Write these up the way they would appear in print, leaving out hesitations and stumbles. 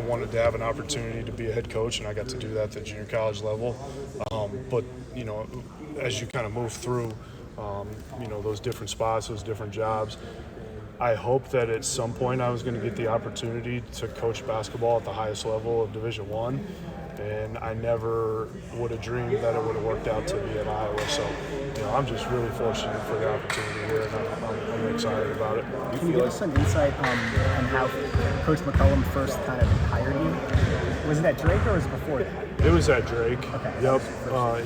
I wanted to have an opportunity to be a head coach, and I got to do that at the junior college level. But as you kind of move through, those different spots, those different jobs, I hope that at some point I was going to get the opportunity to coach basketball at the highest level of Division One, and I never would have dreamed that it would have worked out to be at Iowa. So, I'm just really fortunate for the opportunity here, and I'm excited about it. Can you give us some insight on how Coach McCollum first kind of hired you? Was it at Drake or was it before that? It was at Drake. Okay. Yep.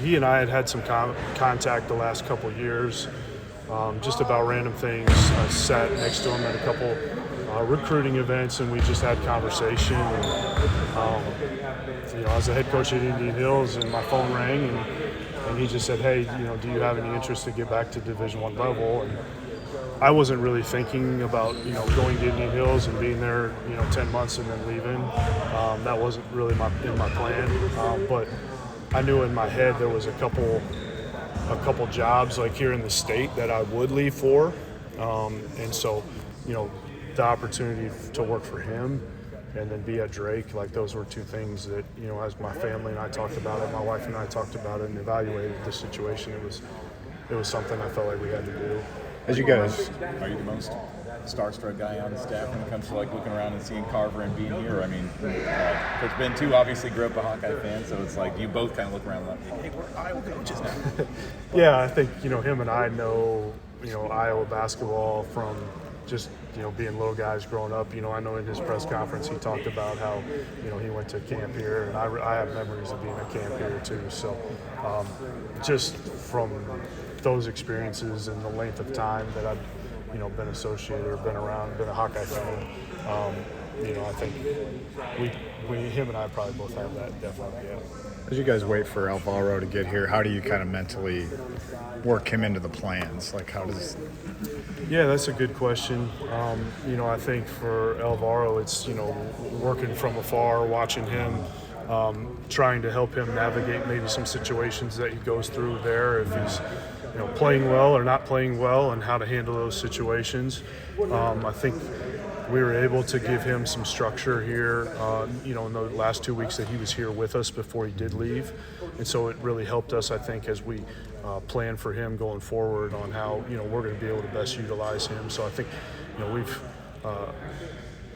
He and I had some contact the last couple of years, just about random things. I sat next to him at a couple recruiting events, and we just had conversation. I was the head coach at Indian Hills, and my phone rang, and he just said, "Hey, do you have any interest to get back to Division I level?" And I wasn't really thinking about going to Indian Hills and being there 10 months and then leaving. That wasn't really in my plan. But I knew in my head there was a couple jobs like here in the state that I would leave for, and so the opportunity to work for him and then be at Drake, like those were two things that as my family and I talked about it, my wife and I talked about it and evaluated the situation. It was something I felt like we had to do. As you guys, are you the most starstruck guy on the staff when it comes to like looking around and seeing Carver and being here? I mean, Coach Ben too obviously grew up a Hawkeye fan, so it's like you both kind of look around like, hey, we're Iowa coaches now. Yeah, I think him and I know Iowa basketball from just being little guys growing up. I know in his press conference he talked about how he went to camp here, and I have memories of being at camp here too. So just from those experiences and the length of time that I've been associated or been around, been a Hawkeye fan, I think him and I probably both have that definitely. Yeah. As you guys wait for Alvaro to get here, how do you kind of mentally work him into the plans? Like, how does? Yeah, that's a good question. I think for Alvaro, it's working from afar, watching him, trying to help him navigate maybe some situations that he goes through there, if he's playing well or not playing well, and how to handle those situations. I think we were able to give him some structure here, in the last 2 weeks that he was here with us before he did leave. And so it really helped us, I think, as we plan for him going forward on how, we're going to be able to best utilize him. So I think,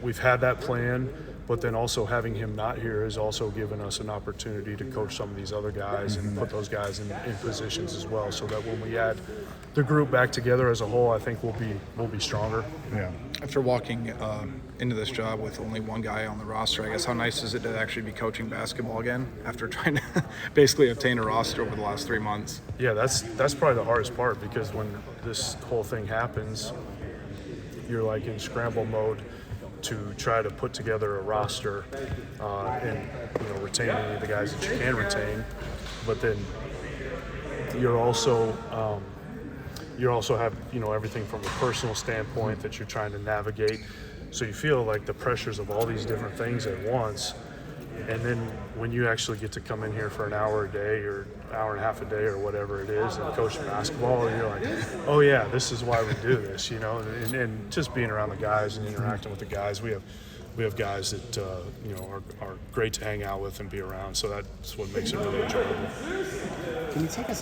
we've had that plan, but then also having him not here has also given us an opportunity to coach some of these other guys and put those guys in positions as well, so that when we add the group back together as a whole, I think we'll be stronger. Yeah. After walking into this job with only one guy on the roster, I guess how nice is it to actually be coaching basketball again after trying to basically obtain a roster over the last 3 months? Yeah, that's probably the hardest part, because when this whole thing happens, you're like in scramble mode to try to put together a roster and retain any of the guys that you can retain, but then you're also have everything from a personal standpoint that you're trying to navigate, so you feel like the pressures of all these different things at once. And then when you actually get to come in here for an hour a day or hour and a half a day or whatever it is and coach basketball, you're like, oh yeah, this is why we do this, and just being around the guys and interacting with the guys. We have guys that are great to hang out with and be around, so that's what makes it really enjoyable. Can you take us